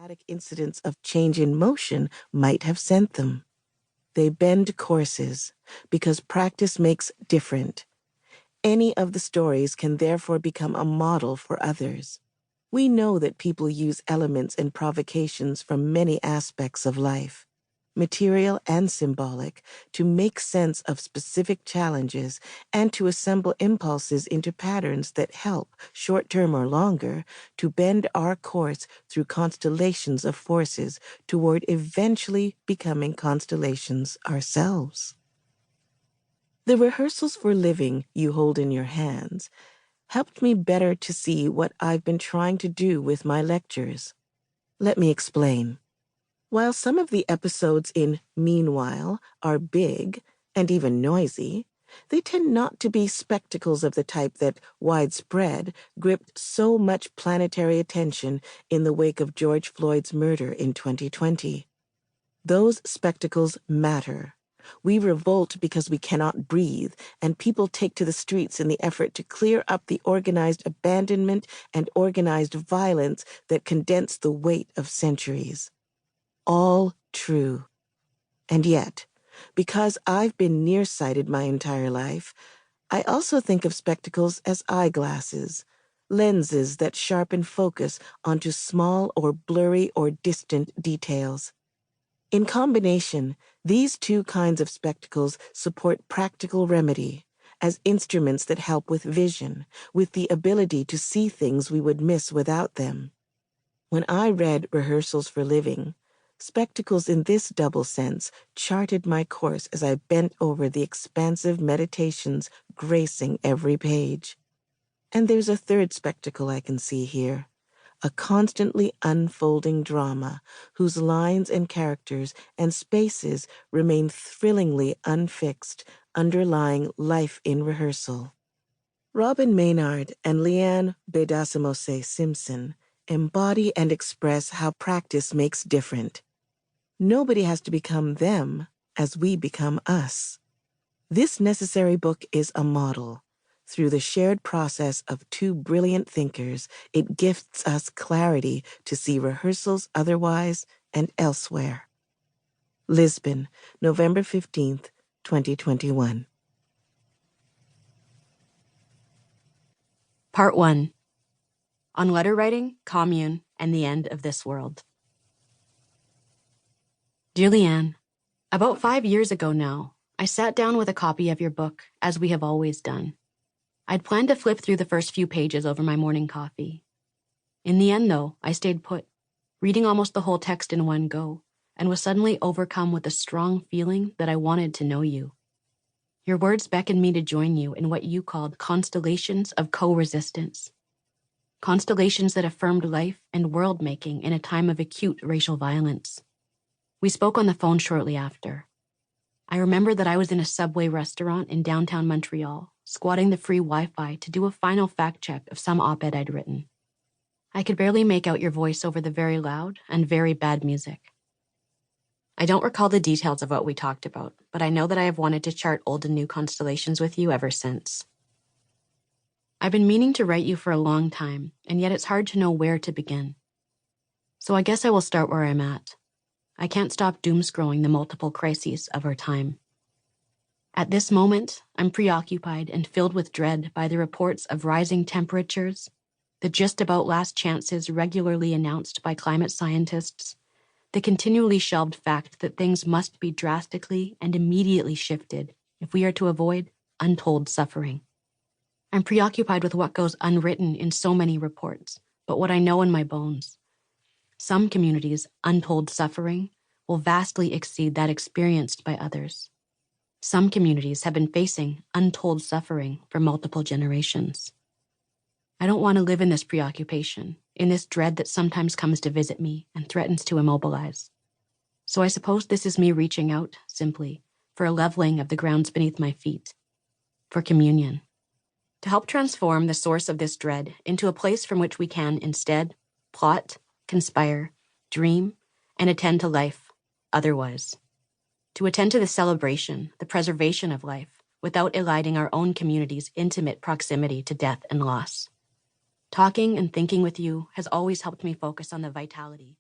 dramatic incidents of change in motion might have sent them. They bend courses because practice makes different. Any of the stories can therefore become a model for others. We know that people use elements and provocations from many aspects of life, material and symbolic, to make sense of specific challenges and to assemble impulses into patterns that help, short-term or longer, to bend our course through constellations of forces toward eventually becoming constellations ourselves. The rehearsals for living you hold in your hands helped me better to see what I've been trying to do with my lectures. Let me explain. While some of the episodes in Meanwhile are big and even noisy, they tend not to be spectacles of the type that, widespread, gripped so much planetary attention in the wake of George Floyd's murder in 2020. Those spectacles matter. We revolt because we cannot breathe, and people take to the streets in the effort to clear up the organized abandonment and organized violence that condense the weight of centuries. All true. And yet, because I've been nearsighted my entire life, I also think of spectacles as eyeglasses, lenses that sharpen focus onto small or blurry or distant details. In combination, these two kinds of spectacles support practical remedy as instruments that help with vision, with the ability to see things we would miss without them. When I read Rehearsals for Living, spectacles in this double sense charted my course as I bent over the expansive meditations gracing every page. And there's a third spectacle I can see here. A constantly unfolding drama whose lines and characters and spaces remain thrillingly unfixed, underlying life in rehearsal. Robyn Maynard and Leanne Betasamosake Simpson embody and express how practice makes different. Nobody has to become them as we become us. This necessary book is a model. Through the shared process of two brilliant thinkers, it gifts us clarity to see rehearsals otherwise and elsewhere. Lisbon, November 15th, 2021. Part 1. On Letter Writing, Commune, and the End of This World. Dear Leanne, about 5 years ago now, I sat down with a copy of your book, as we have always done. I'd planned to flip through the first few pages over my morning coffee. In the end, though, I stayed put, reading almost the whole text in one go, and was suddenly overcome with a strong feeling that I wanted to know you. Your words beckoned me to join you in what you called constellations of co-resistance. Constellations that affirmed life and world-making in a time of acute racial violence. We spoke on the phone shortly after. I remember that I was in a Subway restaurant in downtown Montreal, squatting the free Wi-Fi to do a final fact-check of some op-ed I'd written. I could barely make out your voice over the very loud and very bad music. I don't recall the details of what we talked about, but I know that I have wanted to chart old and new constellations with you ever since. I've been meaning to write you for a long time, and yet it's hard to know where to begin. So I guess I will start where I'm at. I can't stop doom-scrolling the multiple crises of our time. At this moment, I'm preoccupied and filled with dread by the reports of rising temperatures, the just about last chances regularly announced by climate scientists, the continually shelved fact that things must be drastically and immediately shifted if we are to avoid untold suffering. I'm preoccupied with what goes unwritten in so many reports, but what I know in my bones. Some communities' untold suffering will vastly exceed that experienced by others. Some communities have been facing untold suffering for multiple generations. I don't want to live in this preoccupation, in this dread that sometimes comes to visit me and threatens to immobilize. So I suppose this is me reaching out, simply, for a leveling of the grounds beneath my feet, for communion, to help transform the source of this dread into a place from which we can, instead, plot, conspire, dream, and attend to life otherwise. To attend to the celebration, the preservation of life, without eliding our own community's intimate proximity to death and loss. Talking and thinking with you has always helped me focus on the vitality